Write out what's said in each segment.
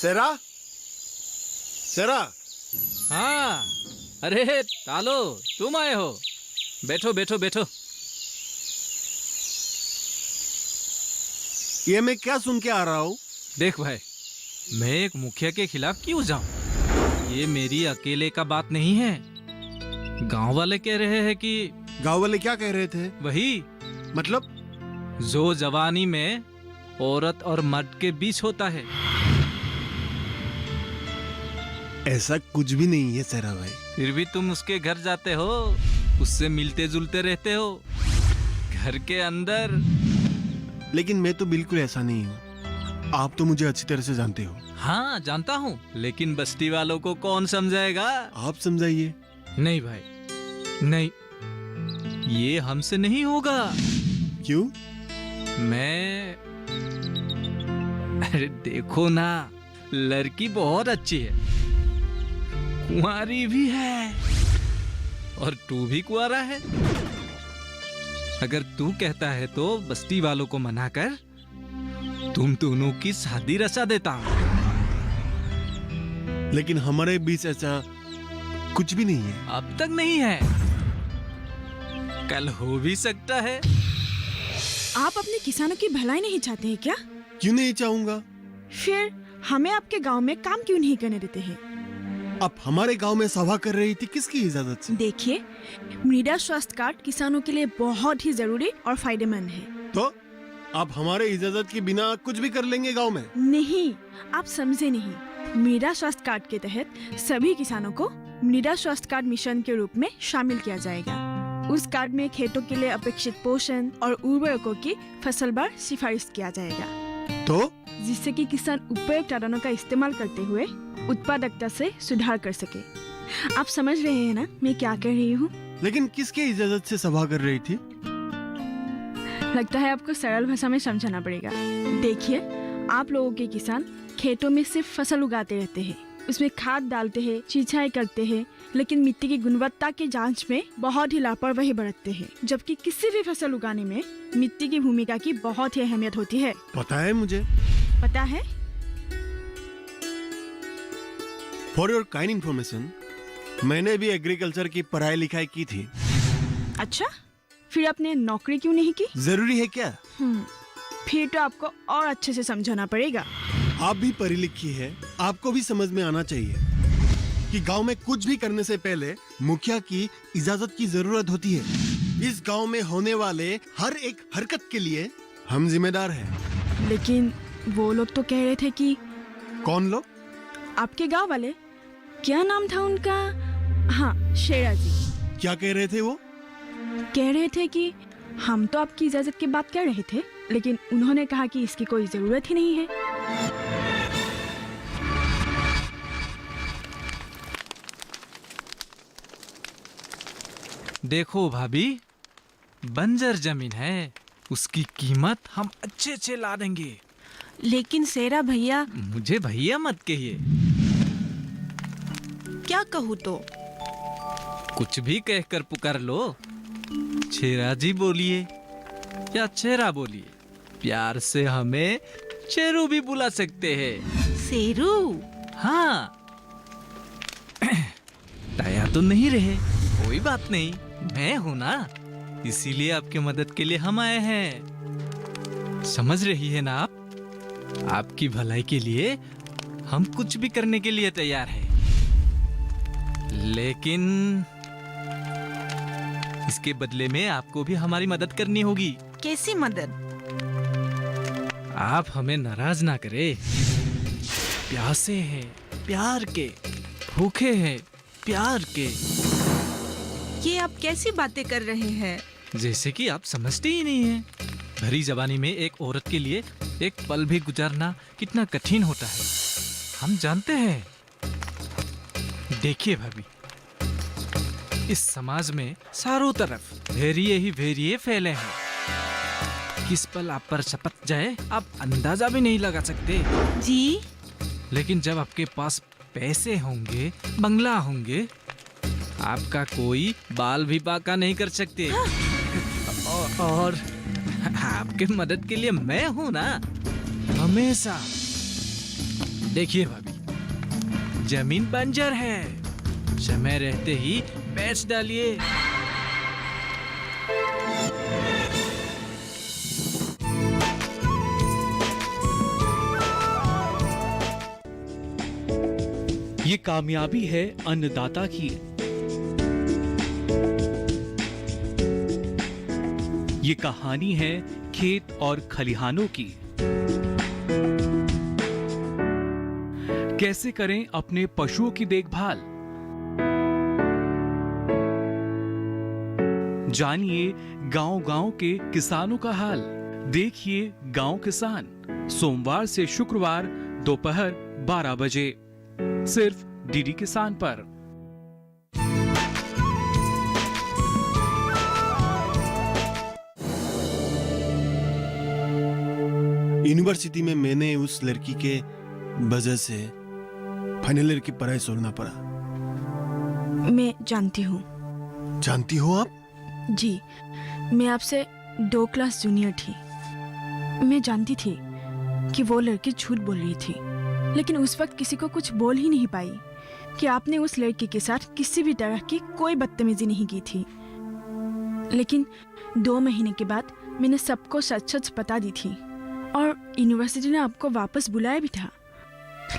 सेरा, सेरा। हाँ, अरे तालो, तुम आए हो। बैठो बैठो बैठो। ये मैं क्या सुन के आ रहा हूँ? देख भाई, मैं एक मुखिया के खिलाफ क्यों जाऊं? ये मेरी अकेले का बात नहीं है। गांव वाले कह रहे हैं कि गांव वाले क्या कह रहे थे? वही मतलब? जो जवानी में औरत और मर्द के बीच होता है। ऐसा कुछ भी नहीं है सेरा भाई। फिर भी तुम उसके घर जाते हो, उससे मिलते जुलते रहते हो घर के अंदर। लेकिन मैं तो बिल्कुल ऐसा नहीं हूँ। आप तो मुझे अच्छी तरह से जानते हो। हाँ जानता हूँ, लेकिन बस्ती वालों को कौन समझाएगा? आप समझाइए। नहीं भाई, नहीं, ये हमसे नहीं होगा। क्यों? मैं अरे देखो ना, लड़की बहुत अच्छी है, कुंवारी भी है और तू भी कुंवारा है। अगर तू कहता है तो बस्ती वालों को मना कर तुम दोनों की शादी रचा देता हूं। लेकिन हमारे बीच ऐसा कुछ भी नहीं है। अब तक नहीं है, कल हो भी सकता है। आप अपने किसानों की भलाई नहीं चाहते हैं क्या? क्यों नहीं चाहूंगा? फिर हमें आपके गांव में काम क्यों नहीं करने देते हैं? आप हमारे गांव में सभा कर रही थी, किसकी इजाजत से? देखिए, मृदा स्वास्थ्य कार्ड किसानों के लिए बहुत ही जरूरी और फायदेमंद है। तो आप हमारे इजाजत के बिना कुछ भी कर लेंगे गांव में? नहीं, आप समझे नहीं। मृदा स्वास्थ्य कार्ड के तहत सभी किसानों को मृदा स्वास्थ्य कार्ड मिशन के रूप में शामिल किया जाएगा। उस कार्ड में खेतों के लिए अपेक्षित पोषण और उर्वरकों की फसलवार सिफारिश किया जाएगा, तो जिससे कि किसान उपयुक्त साधनों का इस्तेमाल करते हुए उत्पादकता से सुधार कर सके। आप समझ रहे हैं ना मैं क्या कह रही हूँ? लेकिन किसके इजाजत से सभा कर रही थी? लगता है आपको सरल भाषा में समझाना पड़ेगा। देखिए, आप लोगों के किसान खेतों में सिर्फ फसल उगाते रहते हैं, उसमें खाद डालते हैं, सिंचाई करते हैं, लेकिन मिट्टी की गुणवत्ता के जांच में बहुत ही लापरवाही बरतते हैं। जबकि किसी भी फसल उगाने में मिट्टी की भूमिका की बहुत ही अहमियत होती है। पता है मुझे। पता है? फॉर योर काइंड इन्फॉर्मेशन, मैंने भी एग्रीकल्चर की पढ़ाई लिखाई की थी। अच्छा, फिर आपने नौकरी क्यों नहीं की? जरूरी है क्या? फिर तो आपको और अच्छे से समझाना पड़ेगा। आप भी पढ़ी लिखी है, आपको भी समझ में आना चाहिए कि गांव में कुछ भी करने से पहले मुखिया की इजाजत की जरूरत होती है। इस गांव में होने वाले हर एक हरकत के लिए हम जिम्मेदार हैं। लेकिन वो लोग तो कह रहे थे कि... कौन लोग? आपके गांव वाले, क्या नाम था उनका? हाँ, शेरा जी। क्या कह रहे थे वो? कह रहे थे कि हम तो आपकी इजाजत की बात कर रहे थे, लेकिन उन्होंने कहा कि इसकी कोई जरूरत ही नहीं है। देखो भाभी, बंजर जमीन है, उसकी कीमत हम अच्छे ला देंगे। लेकिन सेरा भैया... मुझे भैया मत कहिए। क्या कहूँ तो? कुछ भी कहकर पुकार लो। छेरा जी बोलिए या छेरा बोलिए, प्यार से हमें शेरू भी बुला सकते हैं। शेरू? हाँ। दया तो नहीं रहे, कोई बात नहीं, मैं हूं ना, इसीलिए आपकी मदद के लिए हम आए हैं। समझ रही है ना आप? आपकी भलाई के लिए हम कुछ भी करने के लिए तैयार हैं। लेकिन इसके बदले में आपको भी हमारी मदद करनी होगी। कैसी मदद? आप हमें नाराज ना करें। प्यासे हैं प्यार के, भूखे हैं प्यार के। ये आप कैसी बातें कर रहे हैं? जैसे कि आप समझते ही नहीं हैं। भरी जवानी में एक औरत के लिए एक पल भी गुजारना कितना कठिन होता है, हम जानते हैं। देखिए भाभी, इस समाज में चारों तरफ भेड़िए ही भेड़िए फैले हैं। किस पल आप पर छपक जाए आप अंदाजा भी नहीं लगा सकते जी। लेकिन जब आपके पास पैसे होंगे, बंगला होंगे, आपका कोई बाल भी बाका नहीं कर सकते। और आपके मदद के लिए मैं हूं ना, हमेशा। देखिए भाभी, जमीन बंजर है, समय रहते ही बेच डालिए। ये कामयाबी है अन्नदाता की। ये कहानी है खेत और खलिहानों की। कैसे करें अपने पशुओं की देखभाल, जानिए गांव-गांव के किसानों का हाल। देखिए गांव किसान, सोमवार से शुक्रवार दोपहर 12 बजे, सिर्फ डीडी किसान पर। यूनिवर्सिटी में मैंने उस लड़की के वजह से फाइनल ईयर की पढ़ाई छोड़ना पड़ा। मैं जानती हूँ। जानती हो आप? जी, मैं आपसे 2 क्लास जूनियर थी। मैं जानती थी कि वो लड़की झूठ बोल रही थी, लेकिन उस वक्त किसी को कुछ बोल ही नहीं पाई कि आपने उस लड़की के साथ किसी भी तरह की कोई बदतमीजी नहीं की थी। लेकिन 2 महीने के बाद मैंने सबको सच सच बता दी थी और यूनिवर्सिटी ने आपको वापस बुलाया भी था,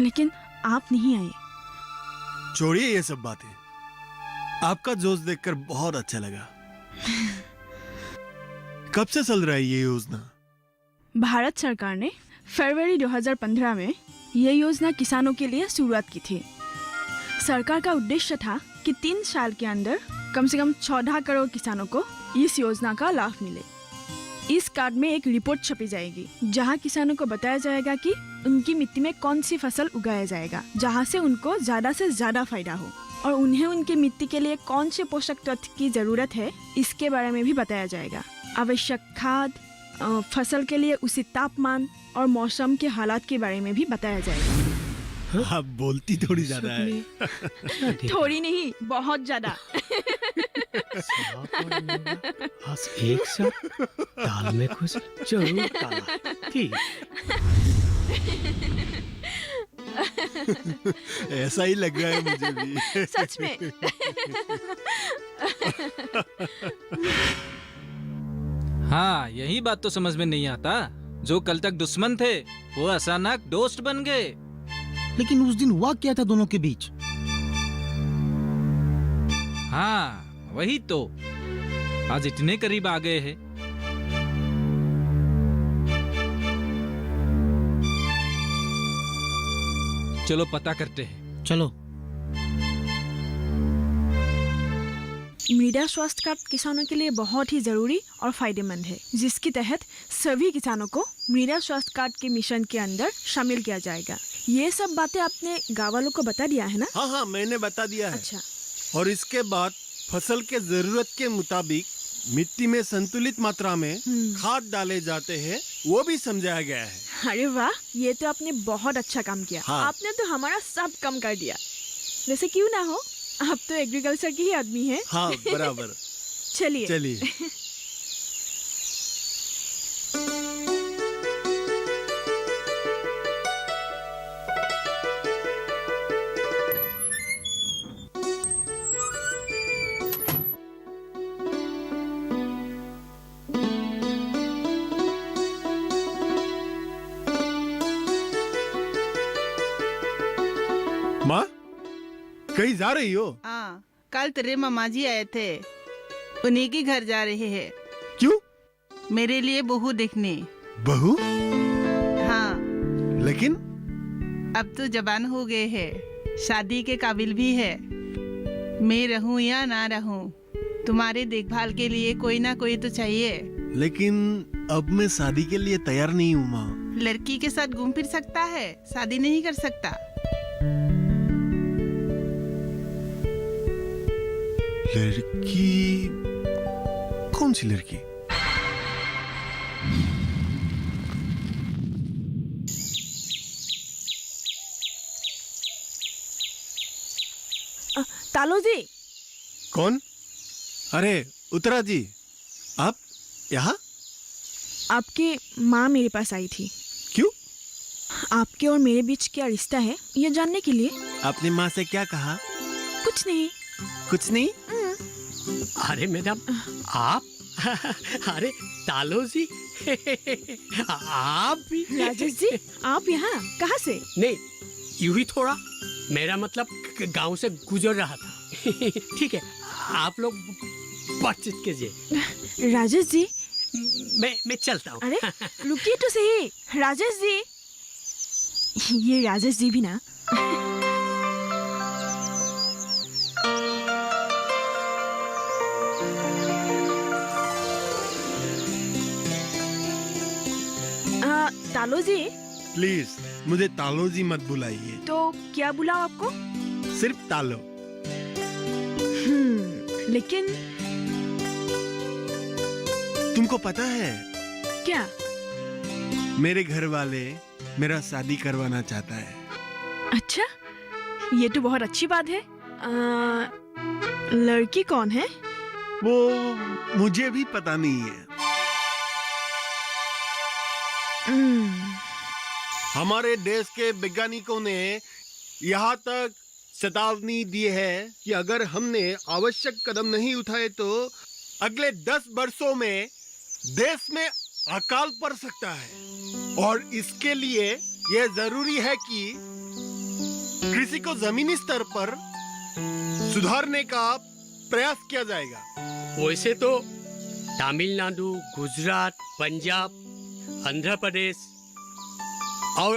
लेकिन आप नहीं आए। छोड़िए ये सब बातें। आपका जोश देखकर बहुत अच्छा लगा। कब से चल रहा है ये योजना? भारत सरकार ने फरवरी 2015 में ये योजना किसानों के लिए शुरुआत की थी। सरकार का उद्देश्य था कि 3 साल के अंदर कम से कम 14 करोड़ किसानों को इस योजना का लाभ मिले। इस कार्ड में एक रिपोर्ट छपी जाएगी जहां किसानों को बताया जाएगा कि उनकी मिट्टी में कौन सी फसल उगाया जाएगा जहां से उनको ज्यादा से ज्यादा फायदा हो, और उन्हें उनकी मिट्टी के लिए कौन से पोषक तत्व की जरूरत है इसके बारे में भी बताया जाएगा। आवश्यक खाद, फसल के लिए उसी तापमान और मौसम के हालात के बारे में भी बताया जाएगा। आप बोलती थोड़ी ज्यादा है। थोड़ी नहीं, बहुत ज्यादा। बस एक साथ दाल में कुछ जरूर डाला। ठीक। ऐसा ही लग रहा है मुझे भी। सच में। हाँ, यही बात तो समझ में नहीं आता। जो कल तक दुश्मन थे वो अचानक दोस्त बन गए। लेकिन उस दिन हुआ क्या था दोनों के बीच? हाँ, वही तो। आज इतने करीब आ गए हैं। चलो पता करते हैं। चलो। मृदा स्वास्थ्य कार्ड किसानों के लिए बहुत ही जरूरी और फायदेमंद है, जिसके तहत सभी किसानों को मृदा स्वास्थ्य कार्ड के मिशन के अंदर शामिल किया जाएगा। ये सब बातें आपने गाँव वालों को बता दिया है ना? हाँ, मैंने बता दिया है। अच्छा। और इसके बाद फसल के जरूरत के मुताबिक मिट्टी में संतुलित मात्रा में खाद डाले जाते हैं, वो भी समझाया गया है। अरे वाह, ये तो आपने बहुत अच्छा काम किया। हाँ। आपने तो हमारा सब कम कर दिया। वैसे क्यों ना हो, आप तो एग्रीकल्चर की ही आदमी हैं। हाँ, बराबर। चलिए। चलिए। माँ, कहीं जा रही हो? हाँ, कल तेरे मामा जी आए थे, उन्हीं के घर जा रहे हैं। क्यों? मेरे लिए बहू देखने। बहू? हाँ, लेकिन अब तो जवान हो गए हैं, शादी के काबिल भी है। मैं रहूं या ना रहूं, तुम्हारे देखभाल के लिए कोई ना कोई तो चाहिए। लेकिन अब मैं शादी के लिए तैयार नहीं हूँ माँ। लड़की के साथ घूम फिर सकता है, शादी नहीं कर सकता। लड़की? कौन सी लड़की? तालो जी। कौन? अरे उत्तरा जी, आप यहाँ? आपकी माँ मेरे पास आई थी। क्यों? आपके और मेरे बीच क्या रिश्ता है ये जानने के लिए। आपने माँ से क्या कहा? कुछ नहीं। कुछ नहीं? अरे मैडम आप अरे तालो जी आप भी राजेश जी आप यहाँ कहाँ से? नहीं यूं ही थोड़ा, मेरा मतलब गांव से गुजर रहा था। ठीक है आप लोग बातचीत कीजिए। राजेश जी मैं चलता हूँ। अरे रुकिए तो सही। राजेश जी ये राजेश जी भी ना। तालो जी प्लीज मुझे तालो जी मत बुलाइए। तो क्या बुलाओ आपको? सिर्फ तालो। लेकिन तुमको पता है क्या? मेरे घर वाले मेरा शादी करवाना चाहता है। अच्छा ये तो बहुत अच्छी बात है। लड़की कौन है? वो मुझे भी पता नहीं है। हमारे देश के वैज्ञानिकों ने यहाँ तक चेतावनी दी है कि अगर हमने आवश्यक कदम नहीं उठाए तो अगले 10 वर्षों में देश में अकाल पड़ सकता है। और इसके लिए यह जरूरी है कि कृषि को जमीनी स्तर पर सुधारने का प्रयास किया जाएगा। वैसे तो तमिलनाडु, गुजरात, पंजाब, आंध्र प्रदेश और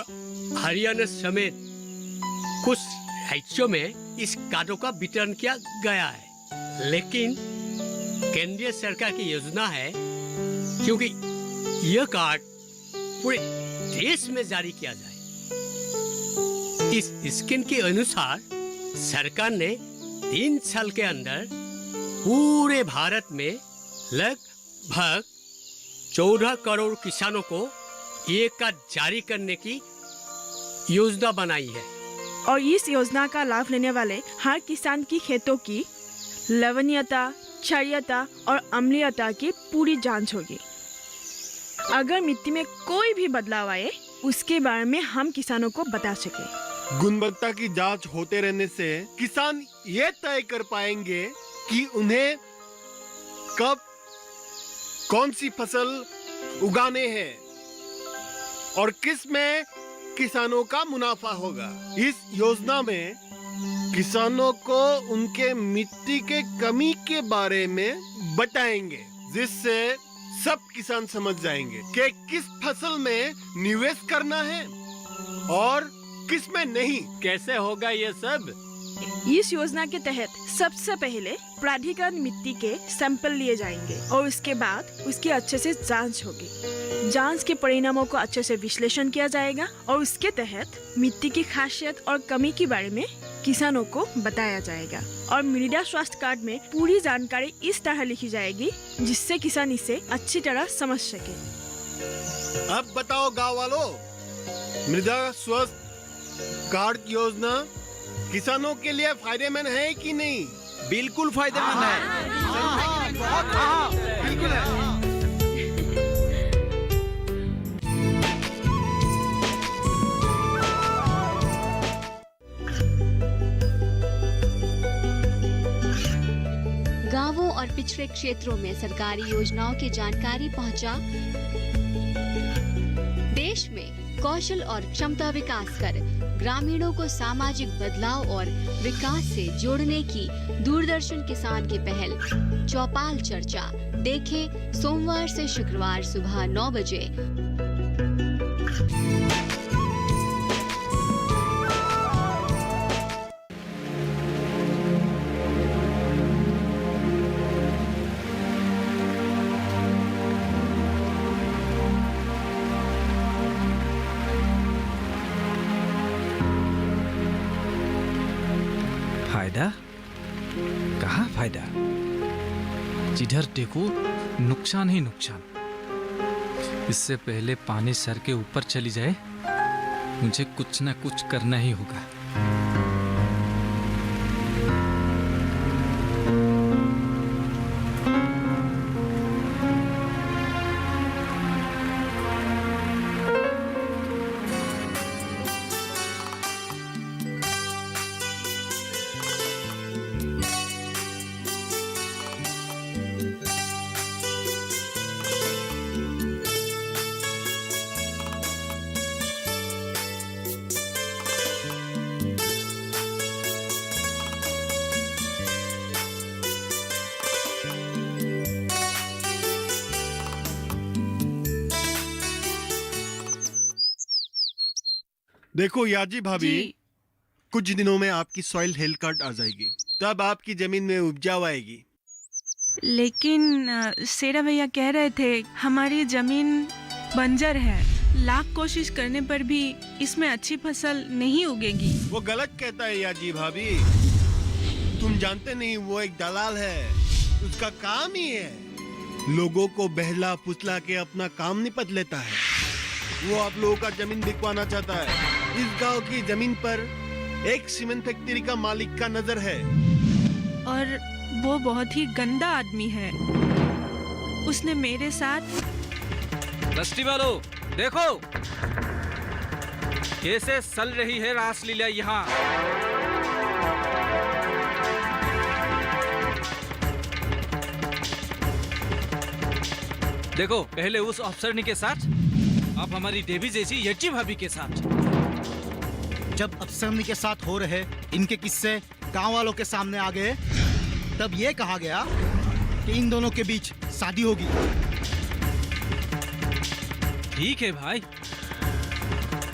हरियाणा समेत कुछ राज्यों में इस कार्डों का वितरण किया गया है, लेकिन केंद्रीय सरकार की योजना है क्योंकि यह कार्ड पूरे देश में जारी किया जाए। इस स्कीम के अनुसार सरकार ने 3 साल के अंदर पूरे भारत में लगभग 14 करोड़ किसानों को ये कार्ड जारी करने की योजना बनाई है। और इस योजना का लाभ लेने वाले हर किसान की खेतों की लवणीयता, क्षारीयता और अम्लीयता की पूरी जांच होगी। अगर मिट्टी में कोई भी बदलाव आए उसके बारे में हम किसानों को बता सके। गुणवत्ता की जांच होते रहने से किसान ये तय कर पाएंगे कि उन्हें कब कौन सी फसल उगाने हैं और किस में किसानों का मुनाफा होगा। इस योजना में किसानों को उनके मिट्टी के कमी के बारे में बताएंगे, जिससे सब किसान समझ जाएंगे कि किस फसल में निवेश करना है और किस में नहीं। कैसे होगा ये सब? इस योजना के तहत सबसे पहले प्राधिकरण मिट्टी के सैंपल लिए जाएंगे और उसके बाद उसकी अच्छे से जांच होगी। जांच के परिणामों को अच्छे से विश्लेषण किया जाएगा और उसके तहत मिट्टी की खासियत और कमी के बारे में किसानों को बताया जाएगा। और मृदा स्वास्थ्य कार्ड में पूरी जानकारी इस तरह लिखी जाएगी जिससे किसान इसे अच्छी तरह समझ सके। अब बताओ गाँव वालों, मृदा स्वास्थ्य कार्ड योजना किसानों के लिए फायदेमंद है कि नहीं? बिल्कुल फायदेमंद है। बिल्कुल है। गांवों और पिछड़े क्षेत्रों में सरकारी योजनाओं की जानकारी पहुंचा। देश में कौशल और क्षमता विकास कर ग्रामीणों को सामाजिक बदलाव और विकास से जोड़ने की दूरदर्शन किसान की पहल चौपाल चर्चा देखें सोमवार से शुक्रवार सुबह 9 बजे। फायदा? कहाँ फायदा? जिधर देखो नुकसान ही नुकसान। इससे पहले पानी सर के ऊपर चली जाए मुझे कुछ न कुछ करना ही होगा। देखो याजी भाभी, जी कुछ दिनों में आपकी सॉइल हेल्थ कार्ड आ जाएगी, तब आपकी जमीन में उपजाऊ आएगी। लेकिन सेरा भैया कह रहे थे हमारी जमीन बंजर है, लाख कोशिश करने पर भी इसमें अच्छी फसल नहीं उगेगी। वो गलत कहता है याजी भाभी, तुम जानते नहीं, वो एक दलाल है, उसका काम ही है लोगों को बहला फुसला के अपना काम निपट लेता है। वो आप लोगों का जमीन बिकवाना चाहता है। इस गांव की जमीन पर एक सीमेंट फैक्ट्री का मालिक का नजर है। और वो बहुत ही गंदा आदमी है। उसने मेरे साथ बस्ती वालों, देखो कैसे चल रही है रासलीला यहाँ। देखो, पहले उस अफसरनी के साथ, अब हमारी देवी जैसी यज्जी भाभी के साथ। जब अफसरनी के साथ हो रहे इनके किस्से गांव वालों के सामने आ गए, तब ये कहा गया कि इन दोनों के बीच शादी होगी। ठीक है भाई,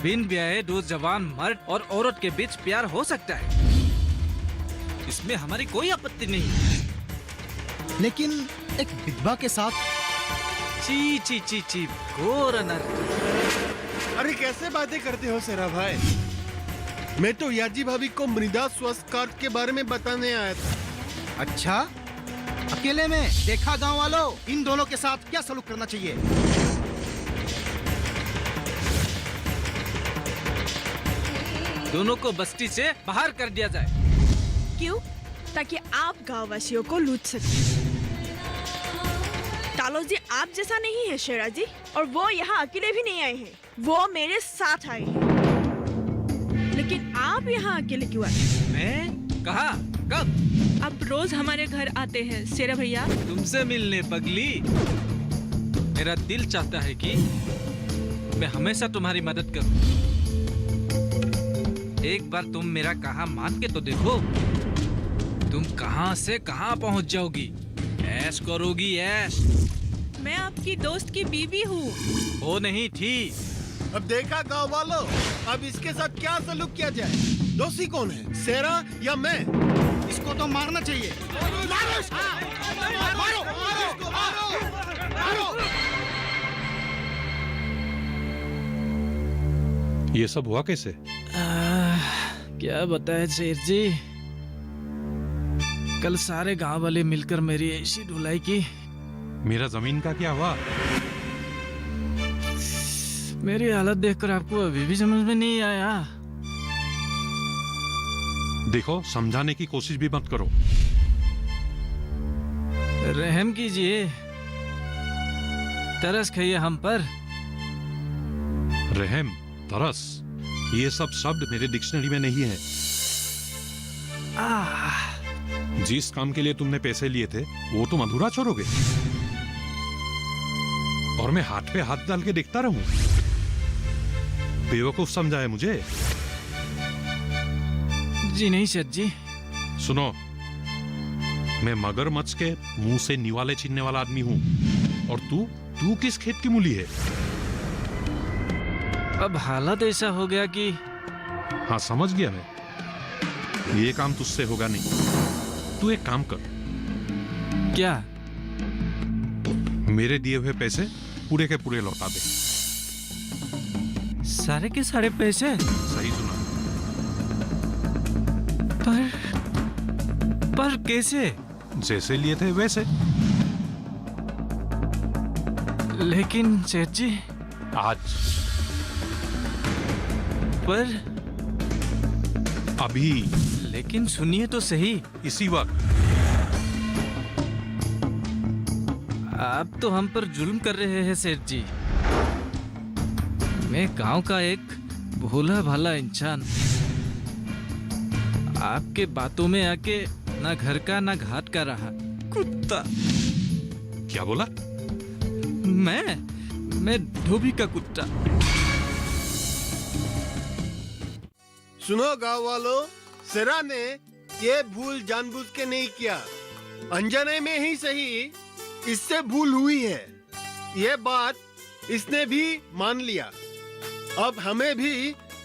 बिन ब्याहे दो जवान मर्द और औरत के बीच प्यार हो सकता है, इसमें हमारी कोई आपत्ति नहीं। लेकिन एक विधवा के साथ ची ची ची ची, घोर अनर्थ। अरे कैसे बातें करते हो सेरा भाई? मैं तो याजी भाभी को मृदा स्वास्थ्य कार्ड के बारे में बताने आया था। अच्छा, अकेले में देखा गांव वालों, इन दोनों के साथ क्या सलूक करना चाहिए? दोनों को बस्ती से बाहर कर दिया जाए। क्यों? ताकि आप गांव वासियों को लूट सकें। तालो जी आप जैसा नहीं है शेरा जी, और वो यहाँ अकेले भी नहीं आए हैं, वो मेरे साथ आए हैं। लेकिन आप यहाँ अकेले क्यों आए? मैं? कहा? कब? आप रोज हमारे घर आते हैं शेरा भैया। तुमसे मिलने पगली। मेरा दिल चाहता है कि मैं हमेशा तुम्हारी मदद करूं। एक बार तुम मेरा कहा मान के तो देखो, तुम कहां से कहां पहुंच जाओगी। ऐश करोगी ऐश। मैं आपकी दोस्त की बीवी हूँ। वो नहीं थी। अब देखा गांव वालों, अब इसके साथ क्या सलूक किया जाए? दोषी कौन है, सेरा या मैं? इसको तो मारना चाहिए। ये सब हुआ कैसे? क्या बताए शेर जी, कल सारे गांव वाले मिलकर मेरी ऐसी धुलाई की। मेरा जमीन का क्या हुआ? मेरी हालत देखकर आपको अभी भी समझ में नहीं आया? देखो, समझाने की कोशिश भी मत करो। रहम कीजिए, तरस खाइए हम पर। रहम, तरस, ये सब शब्द मेरे डिक्शनरी में नहीं है। जिस काम के लिए तुमने पैसे लिए थे वो तुम अधूरा छोड़ोगे और मैं हाथ पे हाथ डाल के देखता रहूं? बेवकूफ समझा है मुझे? जी नहीं सेठ जी। सुनो, मैं मगरमच्छ के मुंह से निवाले छीनने वाला आदमी हूं, और तू किस खेत की मूली है? अब हालत ऐसा हो गया कि हाँ, समझ गया मैं। ये काम तुझसे होगा नहीं। तू एक काम कर, क्या? मेरे दिए हुए पैसे पूरे के पूरे लौटा दे। सारे के सारे पैसे? सही सुना। पर कैसे? जैसे लिए थे वैसे। लेकिन सेठ जी, आज, पर अभी, लेकिन सुनिए तो सही। इसी वक्त। आप तो हम पर जुल्म कर रहे हैं सेठ जी। मैं गांव का एक भोला भाला इंसान, आपके बातों में आके ना घर का ना घाट का रहा कुत्ता। क्या बोला? मैं धोबी का कुत्ता। सुनो गांव वालों, सेरा ने ये भूल जानबूझ के नहीं किया, अनजाने में ही सही इससे भूल हुई है। ये बात इसने भी मान लिया। अब हमें भी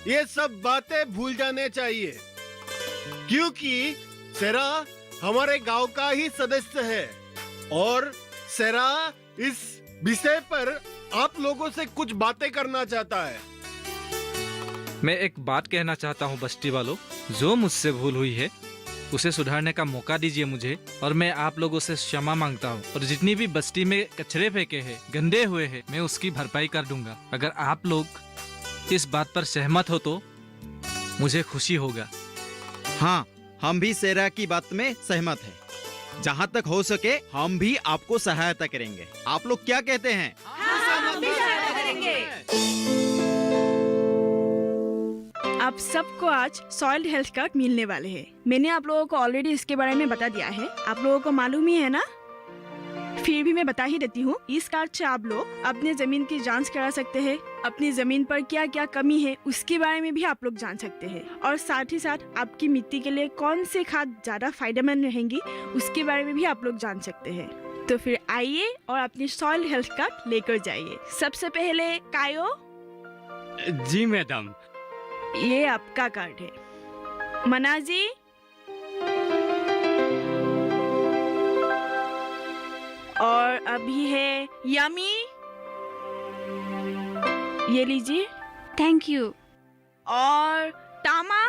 ये सब बातें भूल जाने चाहिए, क्योंकि सेरा हमारे गांव का ही सदस्य है और सेरा इस विषय पर आप लोगों से कुछ बातें करना चाहता है। मैं एक बात कहना चाहता हूँ बस्ती वालों, जो मुझसे भूल हुई है उसे सुधारने का मौका दीजिए मुझे, और मैं आप लोगों से क्षमा मांगता हूँ। और जितनी भी बस्ती में कचरे फेंके हैं, गंदे हुए हैं, मैं उसकी भरपाई कर दूंगा। अगर आप लोग इस बात पर सहमत हो तो मुझे खुशी होगा। हाँ, हम भी सेरा की बात में सहमत हैं। जहाँ तक हो सके हम भी आपको सहायता करेंगे। आप लोग क्या कहते हैं? आप सबको आज सॉइल हेल्थ कार्ड मिलने वाले हैं। मैंने आप लोगों को ऑलरेडी इसके बारे में बता दिया है, आप लोगों को मालूम ही है ना। फिर भी मैं बता ही देती हूँ, इस कार्ड से आप लोग अपने जमीन की जांच करा सकते हैं, अपनी जमीन पर क्या क्या कमी है उसके बारे में भी आप लोग जान सकते हैं, और साथ ही साथ आपकी मिट्टी के लिए कौन से खाद ज्यादा फायदेमंद रहेंगी उसके बारे में भी आप लोग जान सकते हैं। तो फिर आइए और अपनी सॉइल हेल्थ कार्ड लेकर जाइए। सबसे पहले कायो, जी मैडम। ये आपका कार्ड है। मनाजी, और अभी है यमी, ये लीजिए। Thank you. और टामा,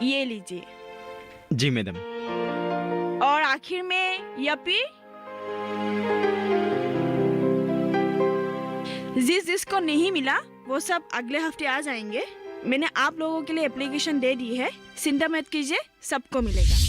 ये लीजिए। जी मैडम। और आखिर में यपी, जिसको नहीं मिला वो सब अगले हफ्ते आ जाएंगे। मैंने आप लोगों के लिए एप्लीकेशन दे दी है, चिंता मत कीजिए, सबको मिलेगा।